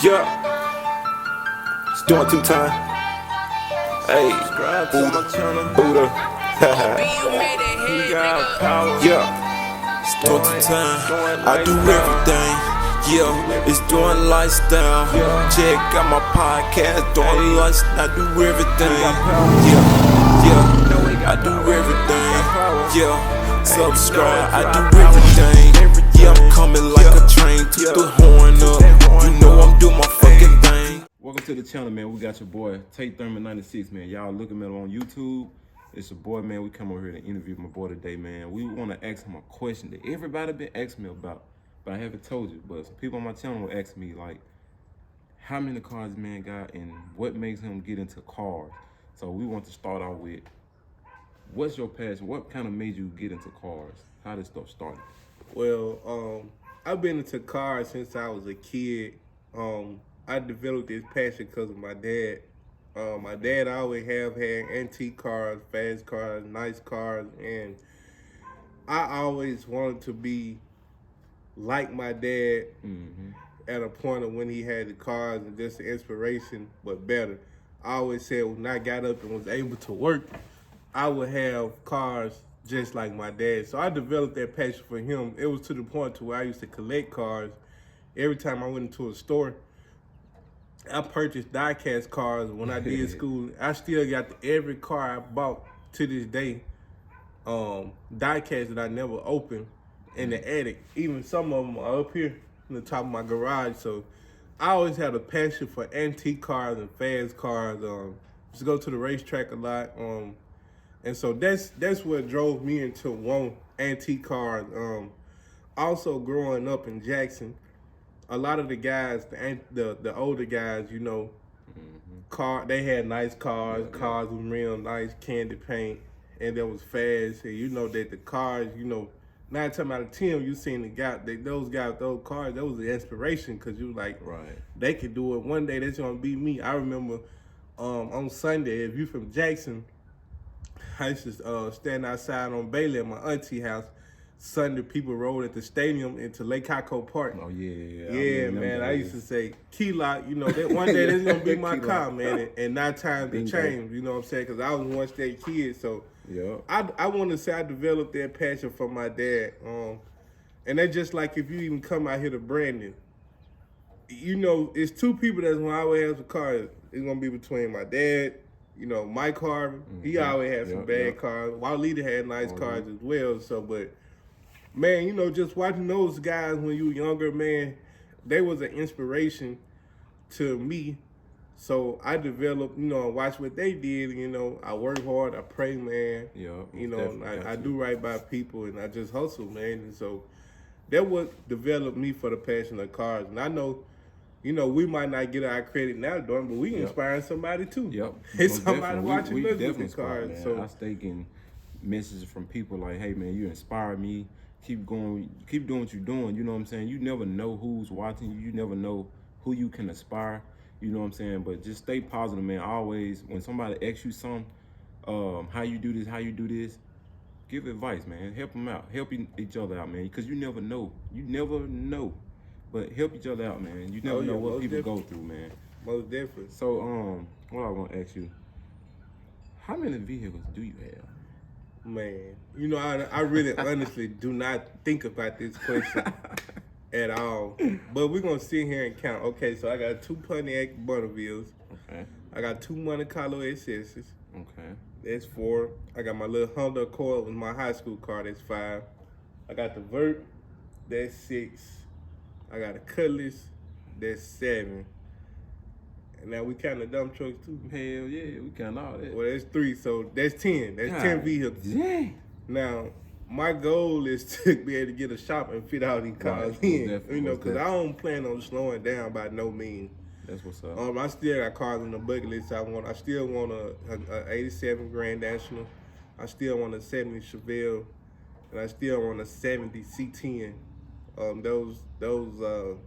Yeah, it's doing 2 time. Hey, Buddha. Yeah, it's doing 2 time. I do everything. Yeah, it's doing lifestyle. Check out my podcast, doing lifestyle. I do everything. Yeah, I do everything. Yeah, subscribe. I do everything. Yeah, I'm coming like a train. Took the horn up. You know I'm doing my fucking thing. Welcome to the channel, man. We got your boy Tate Thurman 96, man. Y'all looking at him on YouTube. It's your boy, man. We come over here to interview my boy today, man. We want to ask him a question that everybody been asking me about, but I haven't told you. But some people on my channel will ask me, like, how many cars man got and what makes him get into cars. So we want to start out with, what's your passion? What kind of made you get into cars? How did stuff start? Well, I've been into cars since I was a kid. I developed this passion because of my dad. My dad always have had antique cars, fast cars, nice cars, and I always wanted to be like my dad at a point of when he had the cars and just the inspiration, but better. I always said when I got up and was able to work, I would have cars just like my dad. So I developed that passion for him. It was to the point to where I used to collect cars. Every time I went into a store, I purchased die-cast cars. When I did school, I still got every car I bought to this day, die-cast that I never opened in the attic. Even some of them are up here in the top of my garage. So I always had a passion for antique cars and fast cars. Just go to the racetrack a lot. And so that's what drove me into want antique cars. Also growing up in Jackson, a lot of the guys, the older guys, you know, they had nice cars, cars with real nice candy paint, and that was fast. And you know that the cars, you know, 9 times out of 10, you seen those cars, that was the inspiration, because you like, Right. They could do it one day. That's gonna be me. I remember on Sunday, if you from Jackson, I used to stand outside on Bailey at my auntie house. Sunday, people rode at the stadium into Lake Hocko Park. Oh, yeah. Yeah, man. I used to say, key lock, you know, that one day that's going to be my car, man. And not time to change, you know what I'm saying? Because I was once that kid. So yeah, I want to say I developed that passion from my dad. And that's just like if you even come out here to Brandon, you know, it's two people that's going to always have a car. It's going to be between my dad, you know, Mike Harvey. He always had some bad cars. Waleed had nice cars as well. So, but man, you know, just watching those guys when you were younger, man, they was an inspiration to me. So I developed, you know, watch what they did. You know, I work hard, I pray, man. Yeah, you know, I do right by people, and I just hustle, man. And so that what developed me for the passion of cars. And I know, you know, we might not get our credit now, Dorn, but we inspiring somebody too. Yep. It's somebody watching us with the cars. Man. So I stay getting messages from people like, hey man, you inspire me. Keep going, keep doing what you're doing. You know what I'm saying? You never know who's watching you. You never know who you can aspire. You know what I'm saying? But just stay positive, man. Always, when somebody asks you something, how you do this, give advice, man. Help them out. Help each other out, man. Because you never know. You never know. But help each other out, man. You never know what people go through, man. Most definitely. So, what I was gonna ask you, how many vehicles do you have? Man, you know, I really honestly do not think about this question at all. But we're going to sit here and count. Okay, so I got 2 Pontiac Bonnevilles. Okay. I got 2 Monte Carlo SS's. Okay. That's 4. I got my little Honda Accord with my high school car. That's 5. I got the Vert. That's 6. I got a Cutlass. That's 7. And now we count the dump trucks too. Hell yeah, we count all that. Well, that's 3, so that's 10. That's 10 vehicles. Yeah. Now, my goal is to be able to get a shop and fit all these cars in. You know, because I don't plan on slowing down by no means. That's what's up. I still got cars on the bucket list. I still want a 87 Grand National. I still want a 70 Chevelle, and I still want a 70 C10. Those oh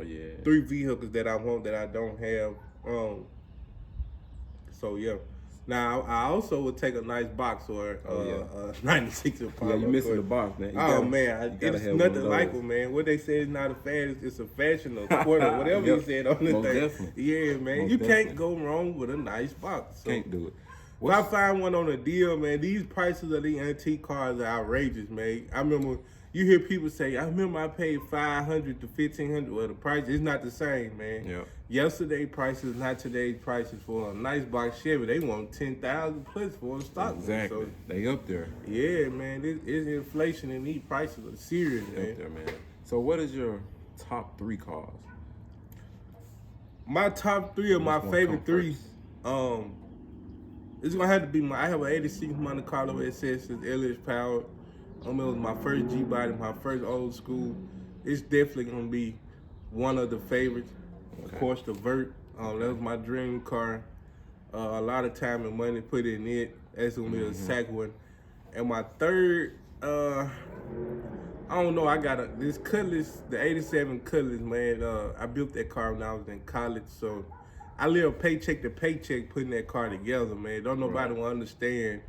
yeah. 3 vehicles that I want that I don't have. So yeah. Now, I also would take a nice box or a 96 Impala. Yeah, you missing the box, man. It's nothing like them, man. What they say is not a fad, it's a fashion or sport or whatever you said on the Most thing. definitely. Yeah, man. Most You definitely. can't go wrong with a nice box. So. Can't do it. If I find one on a deal, man, these prices of these antique cars are outrageous, man. I remember you hear people say, I remember I paid $500 to $1,500. Well, the price is not the same, man. Yeah. Yesterday prices, not today's prices for a nice box Chevy. They want $10,000 plus for a stock. Exactly. So, They up there. yeah, man, it's inflation and these prices are serious, They man. up there, man. So what is your top 3 cars? My top 3 of my Which one favorite come 3, it's gonna have to be I have an '86 Monte Carlo SS, it's LS powered. It was my first G-body, my first old school. It's definitely gonna be one of the favorites. Okay. Of course, the Vert. That was my dream car. A lot of time and money put in it. That's gonna be a second one. And my third, I don't know. I got this Cutlass, the '87 Cutlass, man. I built that car when I was in college, so I live paycheck to paycheck putting that car together, man. Don't nobody will understand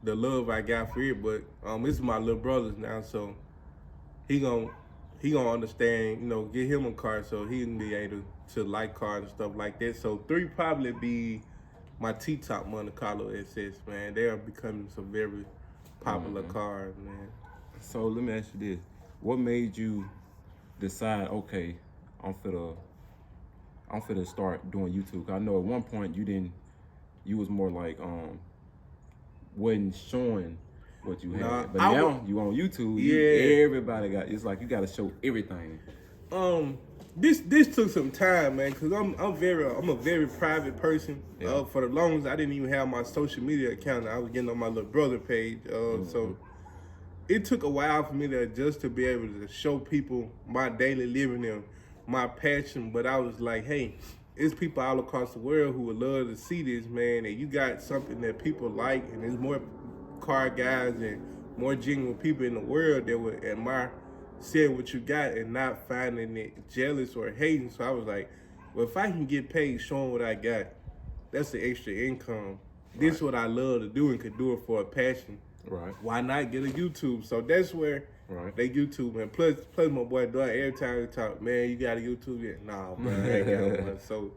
the love I got for it, but this is my little brother's now, so he gonna understand, get him a car so he can be able to like cars and stuff like that. So 3 probably be my T-top Monte Carlo SS, man. They are becoming some very popular cars, man. So let me ask you this. What made you decide, okay, I'm finna start doing YouTube? 'Cause I know at one point you was more like, wasn't showing what you had. Nah, but now you on YouTube, everybody it's like you gotta show everything. This took some time, man, cause I'm a very private person. Yeah. For the longest, I didn't even have my social media account. I was getting on my little brother page. So it took a while for me to adjust to be able to show people my daily living and my passion. But I was like, hey, it's people all across the world who would love to see this, man. And you got something that people like, and there's more car guys and more genuine people in the world that would admire seeing what you got and not finding it jealous or hating. So I was like, well, if I can get paid showing what I got, that's the extra income. This is what I love to do and could do it for a passion. Right. Why not get a YouTube? So that's where they YouTube, man. Plus my boy Dwight, every time he talk, man, you got a YouTube yet? Nah, man, I ain't got one. So,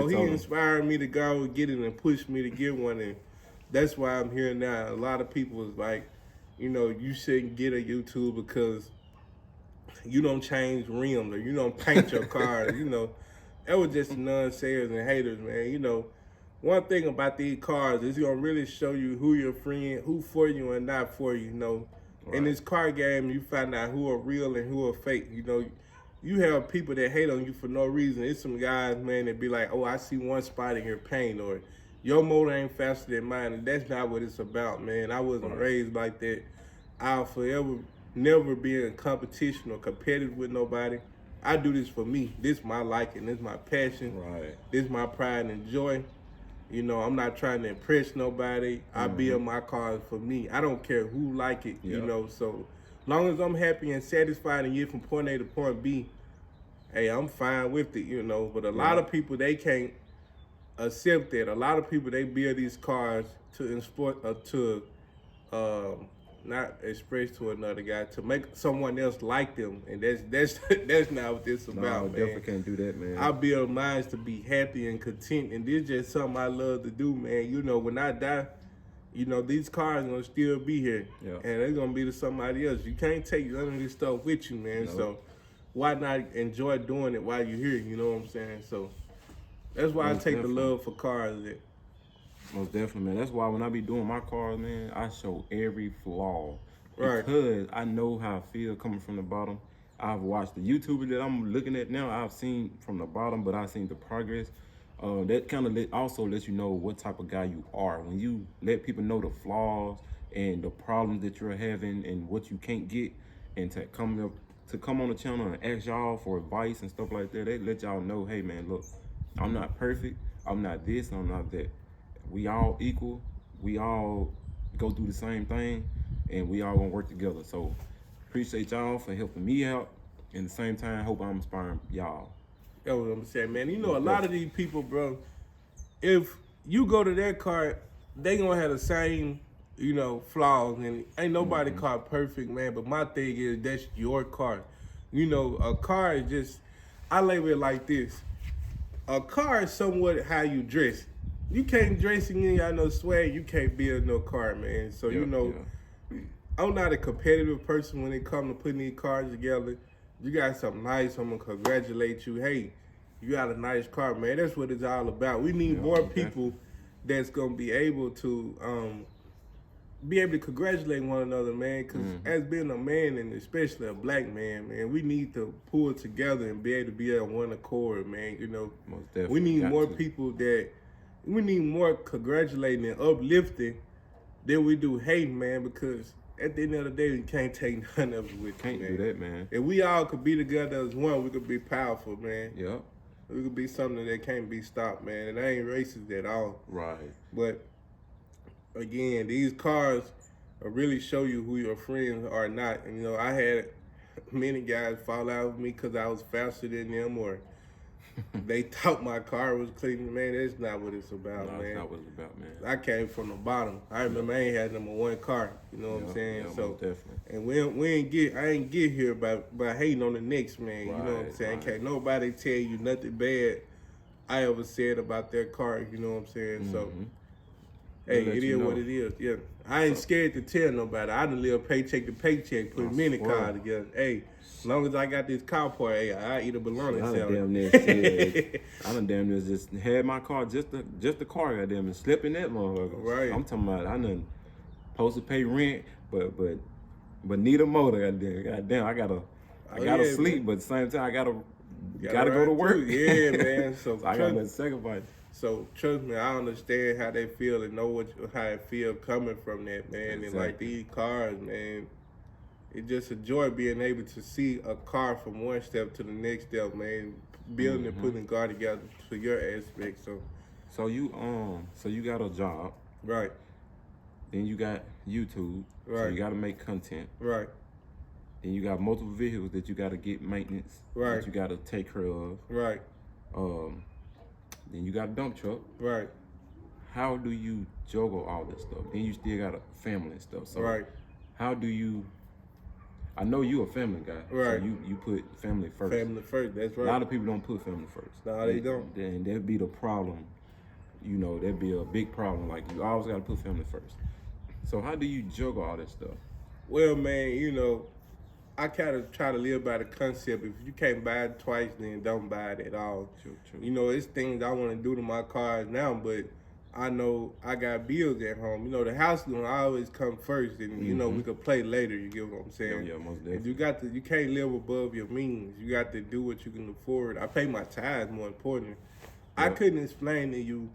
he inspired me to go and get it and pushed me to get one. And that's why I'm here now. A lot of people was like, you shouldn't get a YouTube because you don't change rims or you don't paint your car. That was just non-sayers and haters, man. One thing about these cars is it's gonna really show you who your friend, who for you and not for you. In this car game, you find out who are real and who are fake. You have people that hate on you for no reason. It's some guys, man, that be like, oh, I see one spot in your paint, or your motor ain't faster than mine, and that's not what it's about, man. I wasn't raised like that. I'll forever never be in competition or competitive with nobody. I do this for me. This my liking. This my passion. Right. This my pride and joy. I'm not trying to impress nobody. I build my cars for me. I don't care who like it, So long as I'm happy and satisfied and get from point A to point B, hey, I'm fine with it, But a lot of people, they can't accept that. A lot of people, they build these cars to not express to another guy, to make someone else like them, and that's not what this about, I man. definitely can't do that, man. I build minds to be happy and content, and this is just something I love to do, man. When I die, these cars are gonna still be here, and they're gonna be to somebody else. You can't take none of this stuff with you, man. So why not enjoy doing it while you're here? You know what I'm saying? So that's why I take the love for cars. Most definitely, man. That's why when I be doing my cars, man, I show every flaw. Right. Because I know how I feel coming from the bottom. I've watched the YouTuber that I'm looking at now. I've seen from the bottom, but I've seen the progress. That kind of also lets you know what type of guy you are. When you let people know the flaws and the problems that you're having and what you can't get, and to come on the channel and ask y'all for advice and stuff like that, they let y'all know, hey, man, look, I'm not perfect. I'm not this, I'm not that. We all equal. We all go through the same thing, and we all gonna work together. So appreciate y'all for helping me out. And at the same time, hope I'm inspiring y'all. That's what I'm saying, man. A lot of these people, bro, if you go to their car, they gonna have the same, flaws, and ain't nobody car perfect, man. But my thing is, that's your car. A car is just, I label it like this. A car is somewhat how you dress. You can't dress and you ain't got no swag, you can't build no car, man. So, I'm not a competitive person when it comes to putting these cars together. You got something nice, I'm gonna congratulate you. Hey, you got a nice car, man. That's what it's all about. We need more people that's gonna be able to congratulate one another, man. Because as being a man, and especially a black man, man, we need to pull together and be able to be on one accord, man. Most definitely we need more people we need more congratulating and uplifting than we do hating, man. Because at the end of the day, we can't take none of it with Can't you, do that, man. If we all could be together as one, we could be powerful, man. Yep. We could be something that can't be stopped, man. And I ain't racist at all. Right. But again, these cars will really show you who your friends are not. And I had many guys fall out with me because I was faster than them, or they thought my car was clean. Man, that's not what it's about, man. That's not what it's about, man. I came from the bottom. I remember I ain't had number one car. You know what I'm saying? Yeah, so most definitely. and I ain't get here by hating on the next man. Right, you know what I'm saying? right. Can't nobody tell you nothing bad I ever said about their car. You know what I'm saying? So. Hey, Let it you is know. what it is. Yeah, I ain't scared to tell nobody. I done live paycheck to paycheck, put many swear. cars together. Hey, as long as I got this car part, hey, I eat a bologna I done salad. damn near said, I done damn near just had my car, just the car, goddamn, and slept in that motherfucker. Right. I'm talking about, I done supposed to pay rent, but need a motor, goddamn, I gotta sleep, man. but at the same time, I gotta Gotta go to ride work. too. Yeah, man. So, So I gotta let sacrifice. So trust me, I understand how they feel and know how it feel coming from that, man. And like Exactly. these cars, man, it's just a joy being able to see a car from one step to the next step, man. Building and putting God together to your aspect. So you got a job, Right, then you got YouTube, so Right. you gotta make content. right, Then you got multiple vehicles that you gotta get maintenance, Right. that you gotta take care of. right, Then you got a dump truck. right, How do you juggle all this stuff? Then you still got a family and stuff. So right. how do you? I know you a family guy. Right. So you put family first. Family first, that's A right. lot of people don't put family first. No, they don't. Then that'd be the problem. That'd be a big problem. Like you always gotta put family first. So how do you juggle all this stuff? Well, man, I kind of try to live by the concept: if you can't buy it twice, then don't buy it at all. True. It's things I want to do to my cars now, but I know I got bills at home. The house gonna always come first, and we could play later. You get what I'm saying? Yeah, most And definitely. you can't live above your means. You got to do what you can afford. I pay my tithes, more important. I couldn't explain to you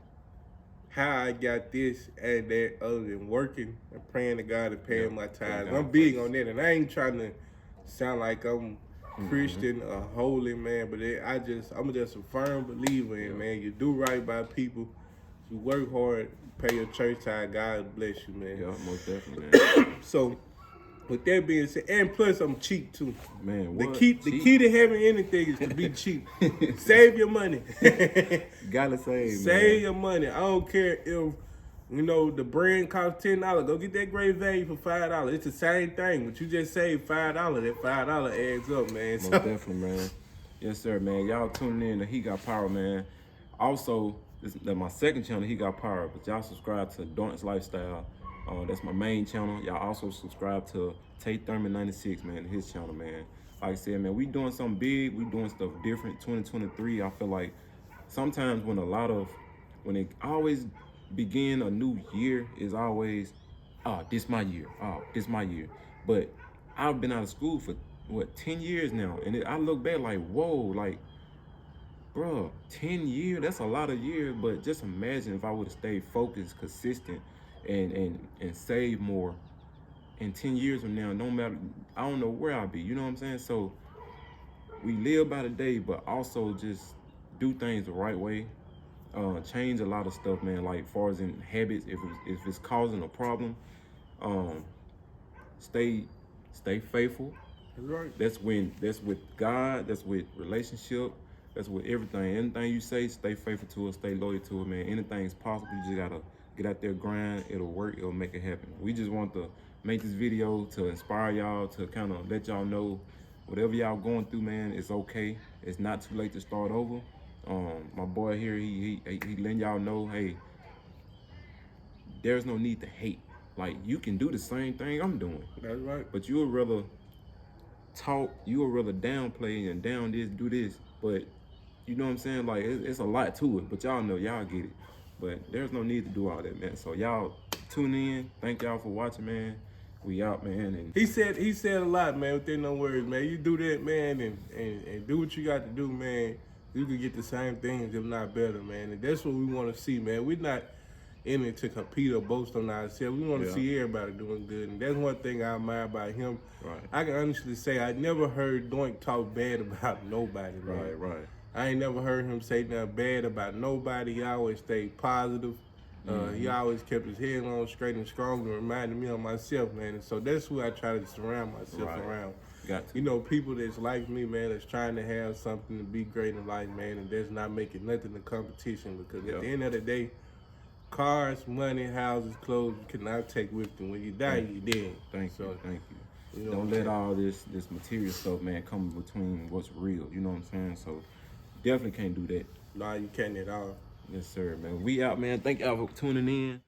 how I got this and that other than working and praying to God and paying my tithes. God I'm big first. on that, and I ain't trying to sound like I'm Christian or holy, man, but I'm just a firm believer in, man. You do right by people, you work hard, pay your church tithe, God bless you, man. Yeah, most definitely, man. So, with that being said, and plus I'm cheap too. Man, The what? key to having anything is to be cheap. Save your money. Gotta save, Save your money. I don't care if the brand costs $10. Go get that great value for $5. It's the same thing, but you just save $5. That $5 adds up, man. Most definitely, man. Yes, sir, man. Y'all tuning in to He Got Power, man. Also, this is my second channel, He Got Power, but y'all subscribe to Dorrance Lifestyle. That's my main channel. Y'all also subscribe to Tate Thurman 96, man, his channel, man. Like I said, man, we doing something big. We doing stuff different. 2023, I feel like sometimes when it always begin a new year is always, this my year. This my year. But I've been out of school for 10 years now, and I look back like, whoa, like, bro, 10 years, that's a lot of years. But just imagine if I would have stayed focused, consistent, and save more in 10 years from now. No matter, I don't know where I'll be, you know what I'm saying? So we live by the day, but also just do things the right way. Change a lot of stuff, man, like far as in habits. If it's causing a problem, stay faithful. That's right. That's with God, that's with relationship. That's with everything. Anything you say, stay faithful to it, stay loyal to it, man. Anything's possible. You just gotta get out there, grind. It'll work. It'll make it happen. We just want to make this video to inspire y'all, to kind of let y'all know whatever y'all going through, man, it's okay. It's not too late to start over. My boy here, he letting y'all know, hey, there's no need to hate. Like, you can do the same thing I'm doing. That's right. But you would rather talk, you would rather downplay and down this, do this. But you know what I'm saying? Like, it's a lot to it, but y'all know, y'all get it. But there's no need to do all that, man. So y'all tune in. Thank y'all for watching, man. We out, man. And He said a lot, man, within no words, man. You do that, man, and do what you got to do, man. You can get the same things, if not better, man. And that's what we want to see, man. We're not in it to compete or boast on ourselves. We want to see everybody doing good. And that's one thing I admire about him. Right. I can honestly say I never heard Doink talk bad about nobody, man. Right. I ain't never heard him say nothing bad about nobody. He always stayed positive. He always kept his head on straight and strong and reminded me of myself, man. And so that's who I try to surround myself around. Got to. You know, people that's like me, man, that's trying to have something to be great in life, man, and that's not making nothing a competition, because at the end of the day, cars, money, houses, clothes, you cannot take with you. When you die, you dead. Thank you. You know, Don't let all this material stuff, man, come between what's real. You know what I'm saying? So definitely can't do that. No, you can't at all. Yes, sir, man. We out, man. Thank y'all for tuning in.